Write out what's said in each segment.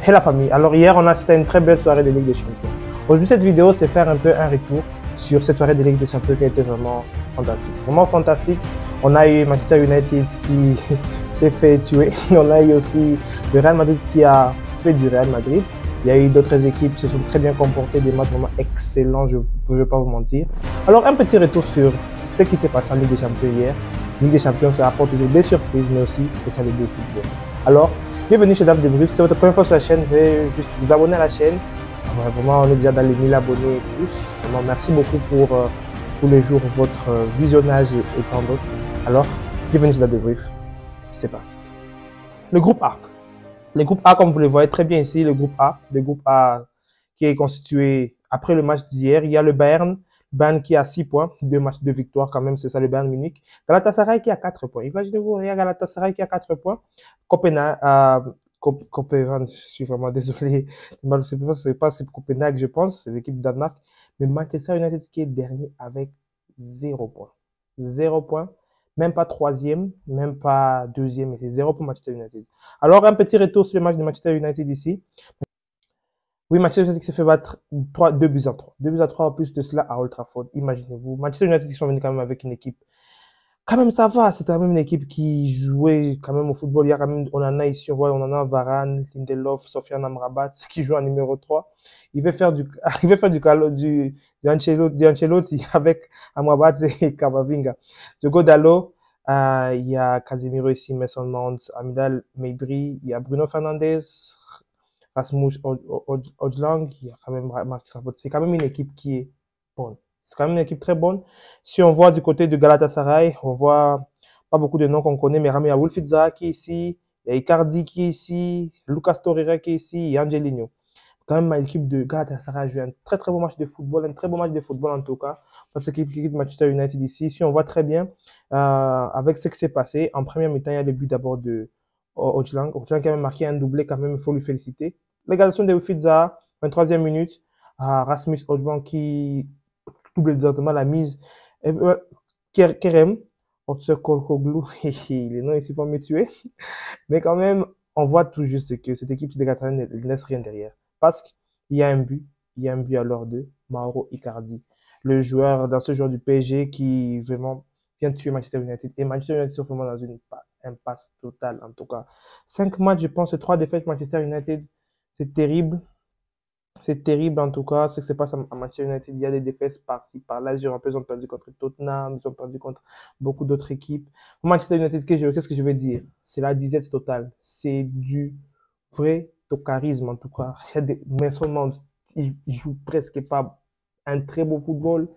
et la famille. Alors hier, on a assisté à une très belle soirée de Ligue des Champions. Aujourd'hui, cette vidéo, c'est faire un peu un retour sur cette soirée de Ligue des Champions qui a été vraiment fantastique. Vraiment fantastique. On a eu Manchester United qui s'est fait tuer. On a eu aussi le Real Madrid qui a fait du Real Madrid. Il y a eu d'autres équipes qui se sont très bien comportées, des matchs vraiment excellents, je ne vais pas vous mentir. Alors, un petit retour sur ce qui s'est passé en Ligue des Champions hier. Ligue des Champions, ça apporte toujours des surprises, mais aussi des salles de football. Alors, bienvenue chez Dave Debrief. Si c'est votre première fois sur la chaîne, veuillez juste vous abonner à la chaîne. Vraiment, on est déjà dans les 1000 abonnés et plus. Vraiment, merci beaucoup pour tous les jours votre visionnage et tant d'autres. Alors, bienvenue chez Dave Debrief. C'est parti. Le groupe A. Le groupe A, comme vous le voyez très bien ici, le groupe A qui est constitué après le match d'hier. Il y a le Bayern qui a 6 points, 2 matchs de victoire quand même, c'est ça le Bayern Munich. Galatasaray qui a 4 points. Imaginez-vous, il y a Galatasaray qui a 4 points. Copenhague, je suis vraiment désolé. C'est pas Copenhague, je pense, c'est l'équipe du Danemark. Mais Manchester United qui est dernier avec 0 points. 0 points. Même pas troisième, même pas deuxième, mais c'est 0 pour Manchester United. Alors, un petit retour sur le match de Manchester United ici. Oui, Manchester United qui s'est fait battre 2 buts à 3. 2 buts à 3 en plus de cela à Old Trafford. Imaginez-vous. Manchester United qui sont venus quand même avec une équipe. Quand même, ça va. C'est quand même une équipe qui jouait quand même au football. Il y a quand même, on en a ici, on en a Varane, Lindelof, Sofiane Amrabat, qui joue en numéro 3. Il veut faire du Ancelotti avec Amrabat et Camavinga. Diogo Dalot, il y a Casemiro ici, Mason Mount, Amidal Mejbri, il y a Bruno Fernandes, Rasmus Højlund, il y a quand même Marc Trafford. C'est quand même une équipe qui est bonne. C'est quand même une équipe très bonne. Si on voit du côté de Galatasaray, on voit pas beaucoup de noms qu'on connaît, mais Ramia Wolfitza qui est ici, il y a Icardi qui est ici, Lucas Torreira qui est ici, et Angelino. Quand même, l'équipe de Galatasaray a joué un très très bon match de football, un très bon match de football en tout cas, parce que l'équipe de Manchester United ici, si on voit très bien, avec ce qui s'est passé, en première mi-temps, il y a le but d'abord de Højlund. Højlund qui a même marqué un doublé quand même, il faut lui féliciter. L'égalisation de Wolfitza, 23e minute, Rasmus Højlund qui double directement la mise. Kerem, Otsekolkoglu, les noms ici vont me tuer. Mais quand même, on voit tout juste que cette équipe de Galatasaray ne laisse rien derrière. Parce qu'il y a un but, alors de Mauro Icardi. Le joueur, dans ce joueur du PSG qui vraiment vient de tuer Manchester United. Et Manchester United sont vraiment dans une impasse totale en tout cas. 5 matchs, je pense, 3 défaites Manchester United. C'est terrible. C'est terrible en tout cas, ce qui se passe à Manchester United. Il y a des défaites par-ci, par-là. Ils ont perdu contre Tottenham, ils ont perdu contre beaucoup d'autres équipes. Manchester United, qu'est-ce que je vais dire? C'est la disette totale. C'est du vrai tocarisme en tout cas. Il y a des Mason il joue presque pas un très beau football.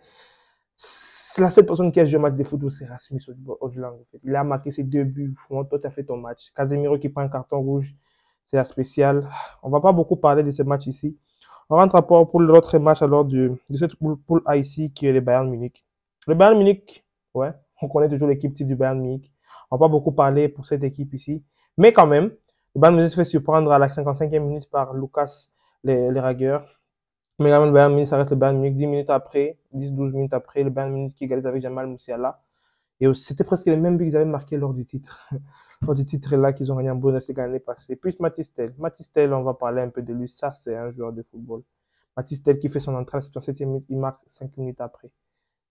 C'est la seule personne qui a joué un match de football, c'est Rasmus Højlund en fait. Il a marqué ses 2 buts. Toi, tu as fait ton match. Casemiro qui prend un carton rouge, c'est la spéciale. On va pas beaucoup parler de ce match ici. On rentre pour l'autre match alors de cette poule A ici qui est le Bayern Munich. Le Bayern Munich, ouais, on connaît toujours l'équipe type du Bayern Munich. On va pas beaucoup parler pour cette équipe ici. Mais quand même, le Bayern Munich se fait surprendre à la 55e minute par Lucas Lerager. Mais quand même, le Bayern Munich, ça reste le Bayern Munich. 10-12 minutes après, le Bayern Munich qui égalise avec Jamal Musiala. Et c'était presque les mêmes buts qu'ils avaient marqués lors du titre. Lors du titre là qu'ils ont gagné en Bundesliga l'année passée. Puis Mathys Tel. Mathys Tel, on va parler un peu de lui. Ça, c'est un joueur de football. Mathys Tel qui fait son entrée à la 67e minute, il marque 5 minutes après.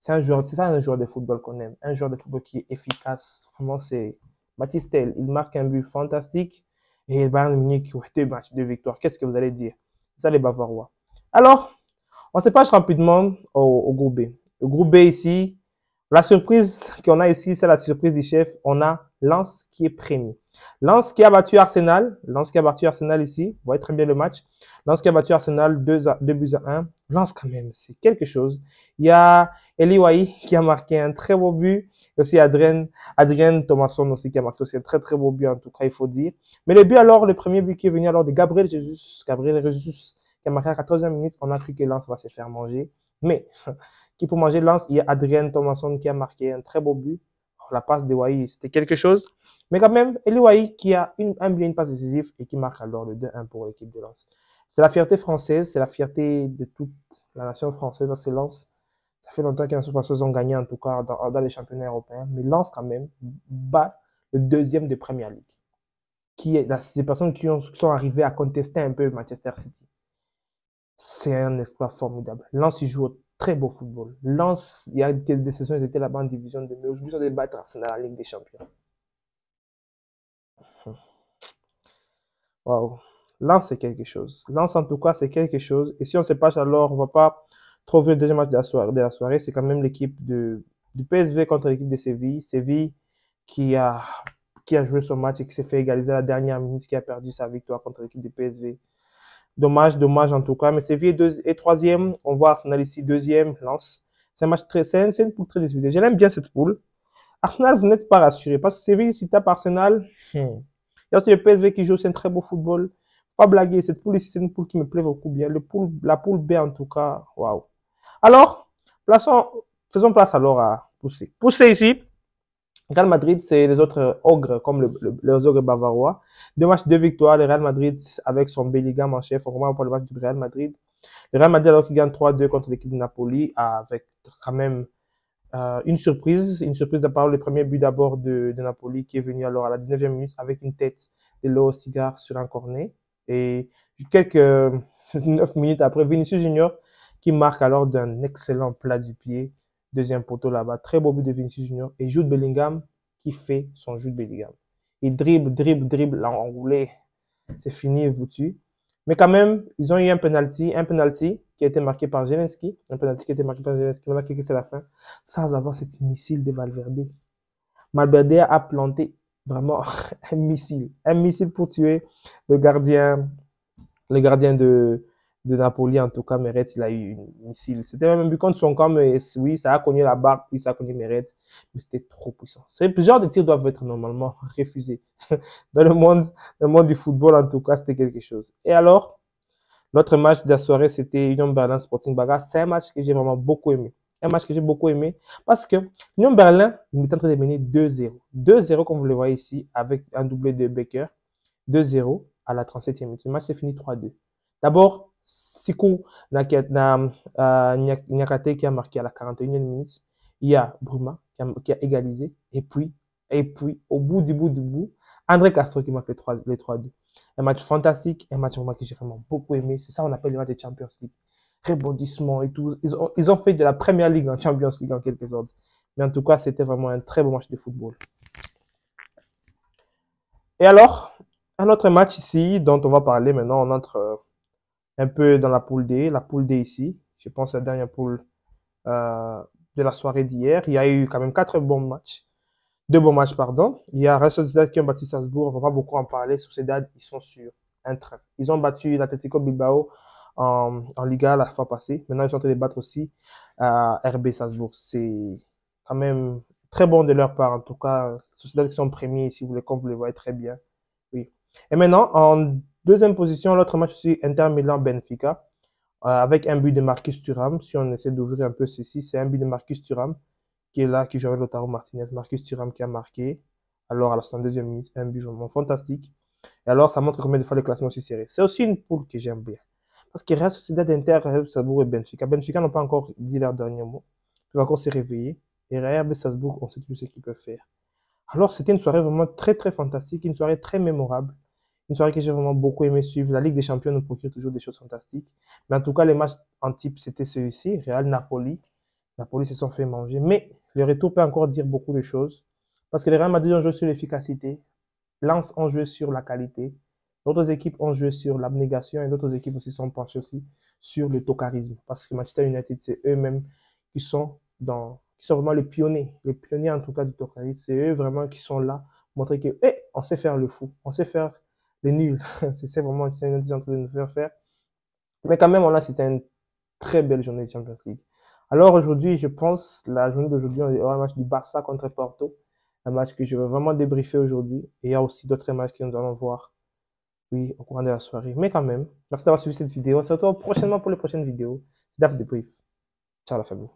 C'est ça un joueur de football qu'on aime. Un joueur de football qui est efficace. Vraiment, c'est Mathys Tel. Il marque un but fantastique. Et Bayern Munich, 2 matchs, 2 victoires. Qu'est-ce que vous allez dire? C'est ça les Bavarois. Alors, on se passe rapidement au groupe B. Le groupe B ici, la surprise qu'on a ici, c'est la surprise du chef. On a Lens qui est premier. Lens qui a battu Arsenal. Lens qui a battu Arsenal ici. Vous voyez très bien le match. Lens qui a battu Arsenal 2 buts à 1. Lens quand même, c'est quelque chose. Il y a Eli Wahi qui a marqué un très beau but. Et aussi Adrien Thomasson aussi qui a marqué aussi un très très beau but en tout cas, il faut dire. Mais le premier but qui est venu alors de Gabriel Jesus qui a marqué à la 14e minute. On a cru que Lens va se faire manger. Mais qui pour manger Lens, il y a Adrien Thomasson qui a marqué un très beau but. La passe de Wahi, c'était quelque chose. Mais quand même, Eli Wahi qui a une passe décisive et qui marque alors le 2-1 pour l'équipe de Lens. C'est la fierté française, c'est la fierté de toute la nation française parce que Lens, ça fait longtemps que les nations françaises ont gagné en tout cas dans les championnats européens. Mais Lens quand même bat le 2e de Premier League. des personnes qui sont arrivées à contester un peu Manchester City. C'est un exploit formidable. Lens, il joue au très beau football. Lens, il y a quelques saisons, ils étaient là-bas en division 2, mais aujourd'hui, ils sont des battre Arsenal à la Ligue des Champions. Waouh. Lens, c'est quelque chose. Lens, en tout cas, c'est quelque chose. Et si on se passe alors, on va pas trouver le deuxième match de la soirée. C'est quand même l'équipe du PSV contre l'équipe de Séville. Séville qui a, qui a joué son match et qui s'est fait égaliser à la dernière minute, qui a perdu sa victoire contre l'équipe du PSV. Dommage, dommage en tout cas. Mais Séville est troisième. On voit Arsenal ici deuxième. Lens. C'est un match c'est une poule très disputée. J'aime bien cette poule. Arsenal, vous n'êtes pas rassuré parce que Séville, si tape Arsenal, il y a aussi le PSV qui joue aussi un très beau football. Pas blaguer, cette poule ici, c'est une poule qui me plaît beaucoup bien. La poule B en tout cas, waouh. Alors, faisons place alors à pousser. Pousser ici. Real Madrid, c'est les autres ogres, comme les ogres bavarois. 2 matchs, 2 victoires. Le Real Madrid, avec son Bellingham en chef, on remarque pour le match du Real Madrid. Le Real Madrid, alors qu'il gagne 3-2 contre l'équipe de Napoli, avec quand même une surprise de par le premier but d'abord de Napoli, qui est venu alors à la 19e minute avec une tête de Léo Cigar sur un cornet. Et quelques 9 minutes après, Vinicius Junior qui marque alors d'un excellent plat du pied. Deuxième poteau là-bas. Très beau but de Vinicius Junior. Et Jude Bellingham qui fait son Jude Bellingham. Il dribble, l'a enroulé. C'est fini, vous tue. Mais quand même, ils ont eu un penalty qui a été marqué par Zelensky. Un penalty qui a été marqué par Zelensky. On a cliqué, c'est la fin. Sans avoir cette missile de Valverde. Valverde a planté vraiment un missile. Un missile pour tuer le gardien de Napoli, en tout cas, Meret, il a eu une missile. C'était même un but contre son camp, mais oui, ça a cogné la barre, puis ça a cogné Meret, mais c'était trop puissant. Ce genre de tirs doivent être normalement refusés. Dans le monde du football, en tout cas, c'était quelque chose. Et alors, l'autre match de la soirée, c'était Union Berlin Sporting Braga. C'est un match que j'ai vraiment beaucoup aimé. Un match que j'ai beaucoup aimé parce que Union Berlin, il est en train de mener 2-0. 2-0, comme vous le voyez ici, avec un doublé de Becker. 2-0 à la 37e minute. Le match s'est fini 3-2. D'abord, Sikou Nyakate qui a marqué à la 41e minute. Il y a Bruma qui a égalisé. Et puis, au bout du bout, André Castro qui marque les 3-2. Un match fantastique, un match que j'ai vraiment beaucoup aimé. C'est ça qu'on appelle le match de Champions League. Rebondissement et tout. Ils ont fait de la Première Ligue en Champions League en quelque sorte. Mais en tout cas, c'était vraiment un très beau match de football. Et alors, un autre match ici dont on va parler maintenant, on entre un peu dans la poule D ici. Je pense la dernière poule de la soirée d'hier. Il y a eu quand même 2 bons matchs, pardon. Il y a Real Sociedad qui ont battu Salzbourg. On va pas beaucoup en parler. Sociedad, ils sont sur un train. Ils ont battu l'Atlético Bilbao en Liga la fois passée. Maintenant, ils sont en train de battre aussi RB Salzbourg. C'est quand même très bon de leur part. En tout cas, Sociedad qui sont premiers ici, comme vous le voyez très bien. Oui. Et maintenant, en deuxième position, l'autre match aussi, Inter Milan-Benfica, avec un but de Marcus Thuram. Si on essaie d'ouvrir un peu ceci, c'est un but de Marcus Thuram qui est là, qui joue avec Lautaro Martinez. Marcus Thuram qui a marqué. Alors, à la 62e minute, un but vraiment fantastique. Et alors, ça montre combien de fois le classement est aussi serré. C'est aussi une poule que j'aime bien. Parce qu'il reste Sociedad d'Inter, Salzbourg et Benfica. Benfica n'ont pas encore dit leur dernier mot. Ils peuvent encore se réveiller. Et RB Salzbourg, on sait tout ce qu'ils peuvent faire. Alors, c'était une soirée vraiment très, très fantastique, une soirée très mémorable. Une soirée que j'ai vraiment beaucoup aimé suivre. La Ligue des Champions nous procure toujours des choses fantastiques. Mais en tout cas, les matchs en type, c'était celui-ci. Real-Napoli. Napoli se sont fait manger. Mais le retour peut encore dire beaucoup de choses. Parce que les Real Madrid ont joué sur l'efficacité. Lens ont joué sur la qualité. D'autres équipes ont joué sur l'abnégation. Et d'autres équipes aussi sont penchées aussi sur le tocarisme. Parce que Manchester United, c'est eux-mêmes qui sont vraiment les pionniers en tout cas du tocarisme. C'est eux vraiment qui sont là, montrer que, on sait faire le fou, on sait faire les nuls. C'est vraiment une en train de nous faire. Mais quand même, on a assisté à une très belle journée de Champions League. Alors aujourd'hui, je pense, la journée d'aujourd'hui, on aura un match du Barça contre Porto. Un match que je vais vraiment débriefer aujourd'hui. Et il y a aussi d'autres matchs que nous allons voir, oui, au courant de la soirée. Mais quand même, merci d'avoir suivi cette vidéo. On se retrouve prochainement pour les prochaines vidéos. C'est Daf Débrief. Ciao la famille.